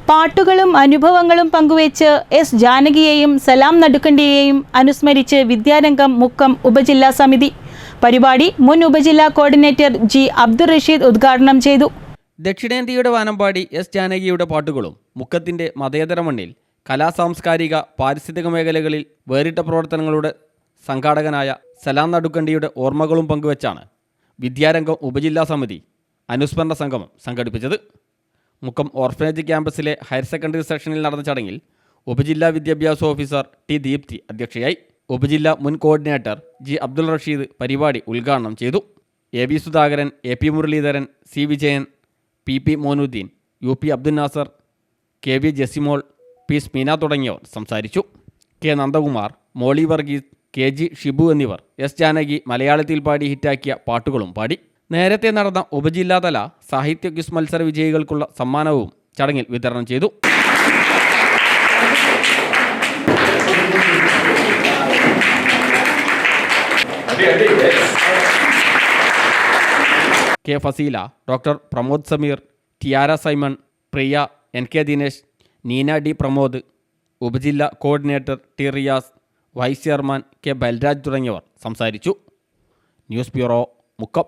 പാട്ടുകളും അനുഭവങ്ങളും പങ്കുവെച്ച് എസ് ജാനകിയെയും സലാം നടുക്കണ്ടിയെയും അനുസ്മരിച്ച് വിദ്യാരംഗം മുക്കം ഉപജില്ലാ സമിതി. പരിപാടി മുൻ ഉപജില്ലാ കോർഡിനേറ്റർ ജി അബ്ദുൾ റഷീദ് ഉദ്ഘാടനം ചെയ്തു. ദക്ഷിണേന്ത്യയുടെ വാനമ്പാടി എസ് ജാനകിയുടെ പാട്ടുകളും മുക്കത്തിൻ്റെ മതേതര മണ്ണിൽ കലാസാംസ്കാരിക പാരിസ്ഥിതിക മേഖലകളിൽ വേറിട്ട പ്രവർത്തനങ്ങളുടെ സംഘാടകനായ സലാം നടുക്കണ്ടിയുടെ ഓർമ്മകളും പങ്കുവച്ചാണ് വിദ്യാരംഗം ഉപജില്ലാ സമിതി അനുസ്മരണ സംഗമം സംഘടിപ്പിച്ചത്. മുക്കം ഓർഫനേജ് ക്യാമ്പസിലെ ഹയർ സെക്കൻഡറി സെക്ഷനിൽ നടന്ന ചടങ്ങിൽ ഉപജില്ലാ വിദ്യാഭ്യാസ ഓഫീസർ ടി ദീപ്തി അധ്യക്ഷയായി. ഉപജില്ലാ മുൻ കോർഡിനേറ്റർ ജി അബ്ദുൾ റഷീദ് പരിപാടി ഉദ്ഘാടനം ചെയ്തു. A B Sudhakaran, A P Muraleedharan, C Vijayan, P P Moinuddin, U P Abdul Nasser, K V Jasimol, P Smeena തുടങ്ങിയവർ സംസാരിച്ചു. K Nandakumar, Molly Varghese, K G Shibu എന്നിവർ എസ് ജാനകി മലയാളത്തിൽ പാടി ഹിറ്റാക്കിയ പാട്ടുകളും പാടി. നേരത്തെ നടന്ന ഉപജില്ലാതല സാഹിത്യ ക്വിസ് മത്സര വിജയികൾക്കുള്ള സമ്മാനവും ചടങ്ങിൽ വിതരണം ചെയ്തു. K Faseela, doctor Pramod Sameer, Tiara Simon, Priya, N K Dinesh, Neena D Pramod, ഉപജില്ലാ coordinator T Riyas, vice chairman K Balraj തുടങ്ങിയവർ സംസാരിച്ചു. News bureau, Mukkam.